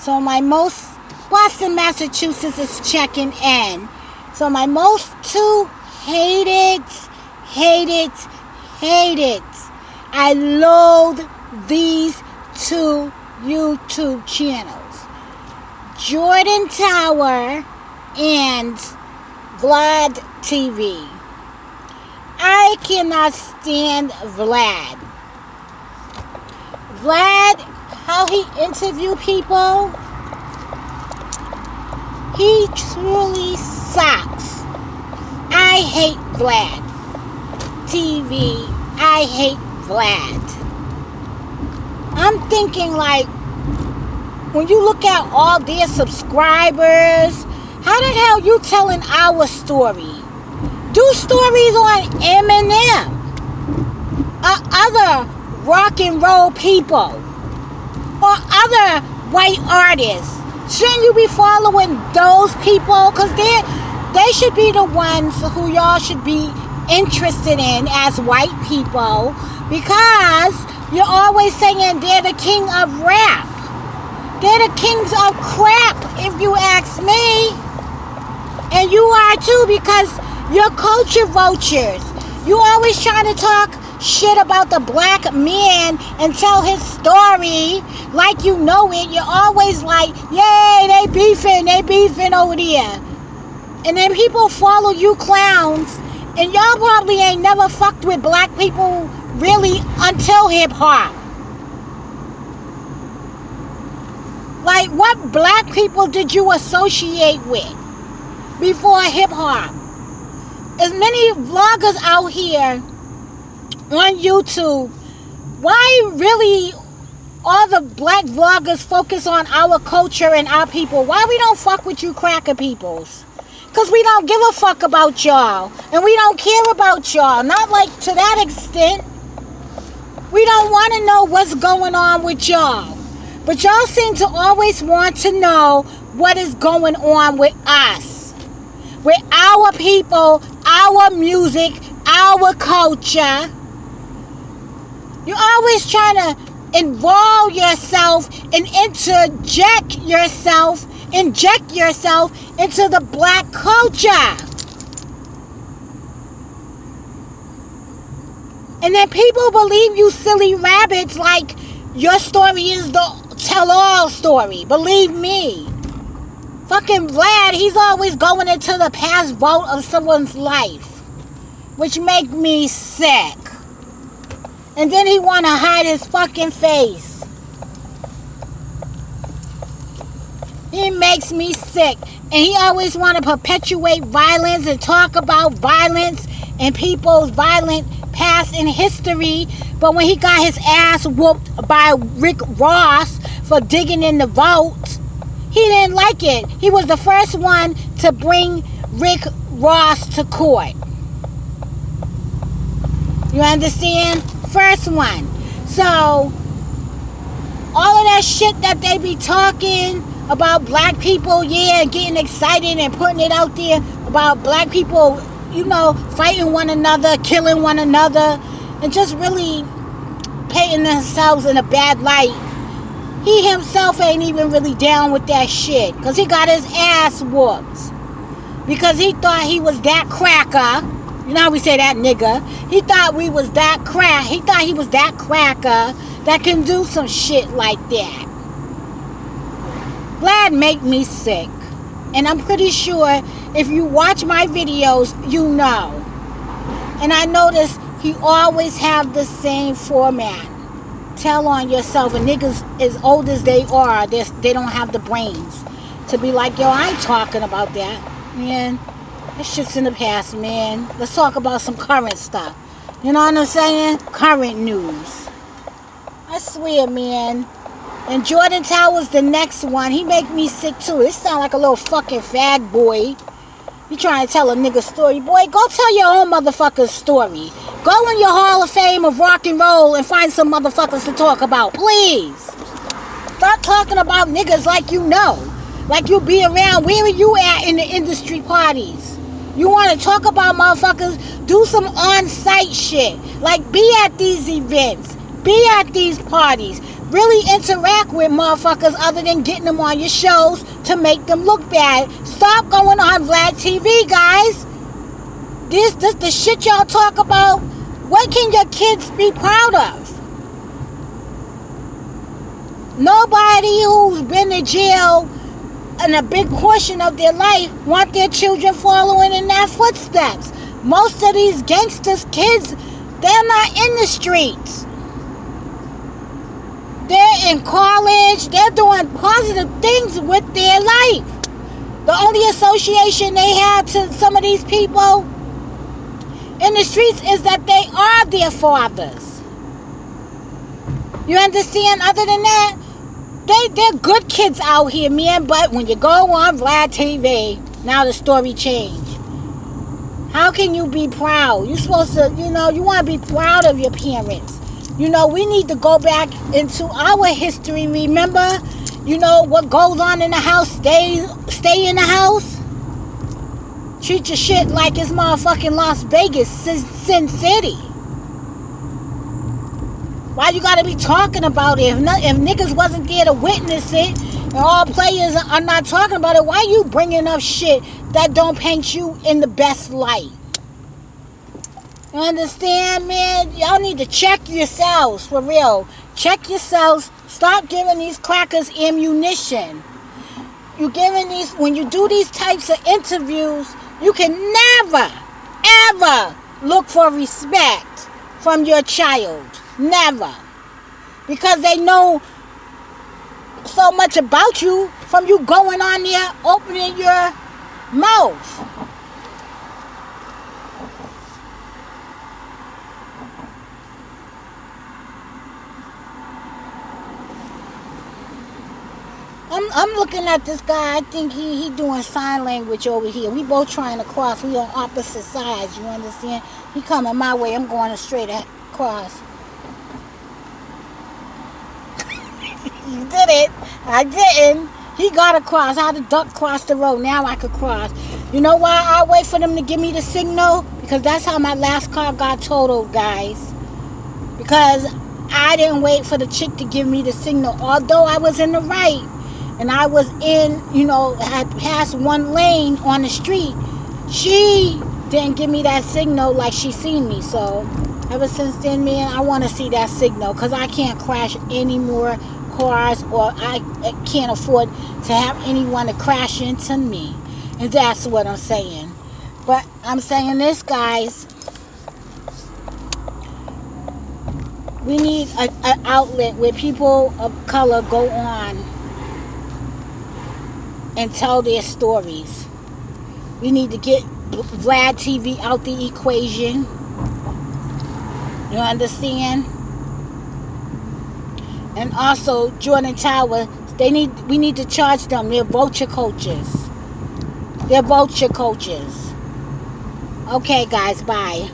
So my most, Boston, Massachusetts is checking in. So my most two hated. I loathe these two YouTube channels. Jordan Tower and Vlad TV. I cannot stand Vlad. Vlad, how he interview people, he truly sucks. I hate Vlad TV. I hate Vlad. I'm thinking, like, when you look at all their subscribers, how the hell you telling our story? Do stories on Eminem or other rock and roll people or other white artists. Shouldn't you be following those people? Because they should be the ones who y'all should be interested in as white people, because you're always saying they're the king of rap. They're the kings of crap, if you ask me. And you are too, because you're culture vultures. You always trying to talk shit about the black man and tell his story like you know it. You're always like, yay, they beefing over there. And then people follow you clowns, and y'all probably ain't never fucked with black people really until hip-hop. Like, what black people did you associate with before hip-hop? As many vloggers out here on YouTube, why really all the black vloggers focus on our culture and our people? Why we don't fuck with you cracker peoples? Because we don't give a fuck about y'all. And we don't care about y'all. Not like to that extent. We don't want to know what's going on with y'all. But y'all seem to always want to know what is going on with us. With our people, our music, our culture. You're always trying to involve yourself and inject yourself into the black culture. And then people believe you silly rabbits like your story is the tell-all story. Believe me. Fucking Vlad, he's always going into the past vote of someone's life, which make me sick. And then he want to hide his fucking face. He makes me sick. And he always want to perpetuate violence and talk about violence and people's violent past in history. But when he got his ass whooped by Rick Ross for digging in the vote, he didn't like it. He was the first one to bring Rick Ross to court. You understand? First one. So, all of that shit that they be talking about black people, yeah, getting excited and putting it out there about black people, you know, fighting one another, killing one another, and just really painting themselves in a bad light. He himself ain't even really down with that shit, because he got his ass whooped. Because he thought he was that cracker. You know how we say that, nigga? He thought we was that crack. He thought he was that cracker that can do some shit like that. Vlad make me sick. And I'm pretty sure if you watch my videos, you know. And I notice he always have the same format. Tell on yourself. And niggas, as old as they are, they don't have the brains to be like, yo, I ain't talking about that, man. That shit's in the past, man. Let's talk about some current stuff. You know what I'm saying? Current news. I swear, man. And Jordan Tower's the next one. He make me sick, too. This sound like a little fucking fag boy. You trying to tell a nigga story. Boy, go tell your own motherfucker's story. Go in your Hall of Fame of rock and roll and find some motherfuckers to talk about, please. Stop talking about niggas like you know. Like you be around. Where are you at in the industry parties? You want to talk about motherfuckers? Do some on-site shit. Like, be at these events. Be at these parties. really interact with motherfuckers other than getting them on your shows to make them look bad. Stop going on Vlad TV, guys. This the shit y'all talk about. What can your kids be proud of? Nobody who's been to jail in a big portion of their life want their children following in their footsteps. Most of these gangsters' kids, they're not in the streets. They're in college. They're doing positive things with their life. The only association they have to some of these people in the streets is that they are their fathers. You understand? Other than that, they're good kids out here, man. But when you go on Vlad TV, now the story changed. How can you be proud? You're supposed to, you want to be proud of your parents. We need to go back into our history. Remember, what goes on in the house, stay in the house. Treat your shit like it's motherfucking Las Vegas, Sin City. Why you gotta be talking about it? If niggas wasn't there to witness it, and all players are not talking about it, why you bringing up shit that don't paint you in the best light? You understand, man? Y'all need to check yourselves, for real. Check yourselves. Stop giving these crackers ammunition. When you do these types of interviews, you can never, ever look for respect from your child. Never. Because they know so much about you from you going on there, opening your mouth. I'm looking at this guy. I think he doing sign language over here. We both trying to cross. We on opposite sides. You understand? He coming my way. I'm going straight across. You did it. I didn't. He got across. I had to duck across the road. Now I could cross. You know why I wait for them to give me the signal? Because that's how my last car got totaled, guys. Because I didn't wait for the chick to give me the signal. Although I was in the right. And I was had passed one lane on the street. She didn't give me that signal like she seen me. So ever since then, man, I want to see that signal. Because I can't crash any more cars, or I can't afford to have anyone to crash into me. And that's what I'm saying. But I'm saying this, guys. We need an outlet where people of color go on and tell their stories. We need to get Vlad TV out the equation. You understand? And also Jordan Tower, we need to charge them. They're vulture coaches. Okay, guys, bye.